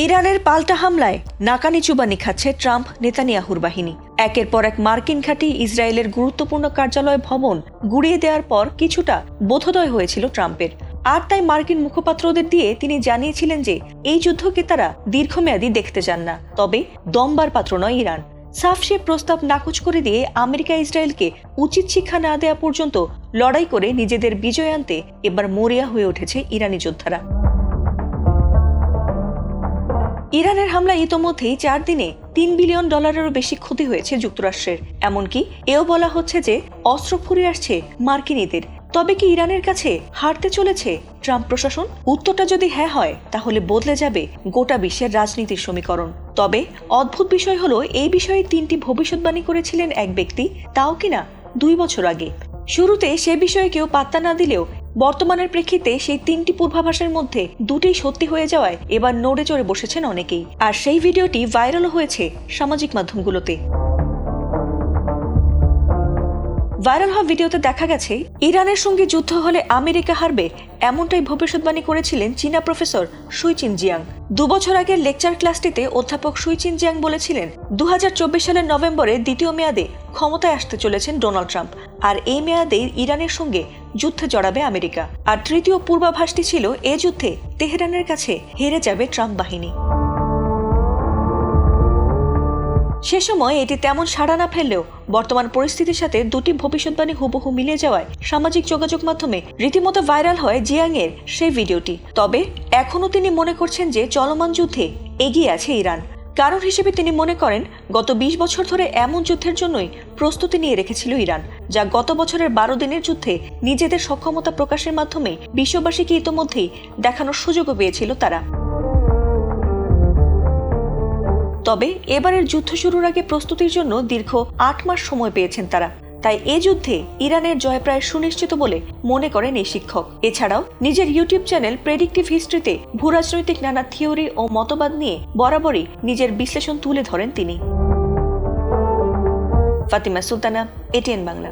ইরানের পাল্টা হামলায় নাকানি চুবানি খাচ্ছে ট্রাম্প নেতানিয়াহুর বাহিনী। একের পর এক মার্কিন ঘাঁটি ইসরায়েলের গুরুত্বপূর্ণ কার্যালয় ভবন গুড়িয়ে দেওয়ার পর কিছুটা বোধোদয় হয়েছিল ট্রাম্পের। আর তাই মার্কিন মুখপাত্রদের দিয়ে তিনি জানিয়েছিলেন যে এই যুদ্ধকে তারা দীর্ঘমেয়াদী দেখতে চান না, তবে দমবার পাত্র নয় ইরান। সাফ সে প্রস্তাব নাকচ করে দিয়ে আমেরিকা ইসরায়েলকে উচিত শিক্ষা না দেওয়া পর্যন্ত লড়াই করে নিজেদের বিজয় আনতে এবার মরিয়া হয়ে উঠেছে ইরানি যোদ্ধারা। ইরানের হামলায় ইতোমধ্যেই 4 দিনে $3 বিলিয়ন বেশি ক্ষতি হয়েছে যুক্তরাষ্ট্রের। এমনকি এও বলা হচ্ছে যে অস্ত্র ফুরিয়ে আসছে মার্কিনীদের। তবে কি ইরানের কাছে হারতে চলেছে ট্রাম্প প্রশাসন? উত্তরটা যদি হ্যাঁ হয়, তাহলে বদলে যাবে গোটা বিশ্বের রাজনীতির সমীকরণ। তবে অদ্ভুত বিষয় হলো, এই বিষয়ে 3টি ভবিষ্যৎবাণী করেছিলেন এক ব্যক্তি, তাও কিনা 2 বছর আগে। শুরুতে সে বিষয়ে কেউ পাত্তা না দিলেও বর্তমানের প্রেক্ষিতে সেই 3টি পূর্বাভাসের মধ্যে 2টিই সত্যি হয়ে যাওয়ায় এবার নড়ে চড়ে বসেছেন অনেকেই। আর সেই ভিডিওটি ভাইরালও হয়েছে সামাজিক মাধ্যমগুলোতে। ভাইরাল হওয়া ভিডিওতে দেখা গেছে ইরানের সঙ্গে যুদ্ধ হলে আমেরিকা হারবে, এমনটাই ভবিষ্যৎবাণী করেছিলেন চীনা প্রফেসর সুই চিনজিয়াং। 2 বছর আগের লেকচার ক্লাসটিতে অধ্যাপক সুই চিনজিয়াং বলেছিলেন 2024 সালের নভেম্বরে দ্বিতীয় মেয়াদে ক্ষমতায় আসতে চলেছেন ডোনাল্ড ট্রাম্প, আর এই মেয়াদে ইরানের সঙ্গে যুদ্ধে জড়াবে আমেরিকা। আর তৃতীয় পূর্বাভাসটি ছিল এ যুদ্ধে তেহরানের কাছে হেরে যাবে ট্রাম্প বাহিনী। সে সময় এটি তেমন সাড়া না ফেললেও বর্তমান পরিস্থিতির সাথে 2টি ভবিষ্যৎবাণী হুবহু মিলে যাওয়ায় সামাজিক যোগাযোগ মাধ্যমে রীতিমতো ভাইরাল হয় জিয়াং এর সেই ভিডিওটি। তবে এখনও তিনি মনে করছেন যে চলমান যুদ্ধে এগিয়ে আছে ইরান। কারণ হিসেবে তিনি মনে করেন গত 20 বছর ধরে এমন যুদ্ধের জন্যই প্রস্তুতি নিয়ে রেখেছিল ইরান, যা গত বছরের 12 দিনের যুদ্ধে নিজেদের সক্ষমতা প্রকাশের মাধ্যমে বিশ্ববাসীকে ইতোমধ্যেই দেখানোর সুযোগও পেয়েছিল তারা। তবে এবারের যুদ্ধ শুরুর আগে প্রস্তুতির জন্য দীর্ঘ 8 মাস সময় পেয়েছেন তারা। তাই এ যুদ্ধে ইরানের জয় প্রায় সুনিশ্চিত বলে মনে করেন এই শিক্ষক। এছাড়াও নিজের ইউটিউব চ্যানেল প্রেডিক্টিভ হিস্ট্রিতে ভূরাজনৈতিক নানা থিওরি ও মতবাদ নিয়ে বরাবরই নিজের বিশ্লেষণ তুলে ধরেন তিনি। ফাতিমা সুলতানা, ATN বাংলা।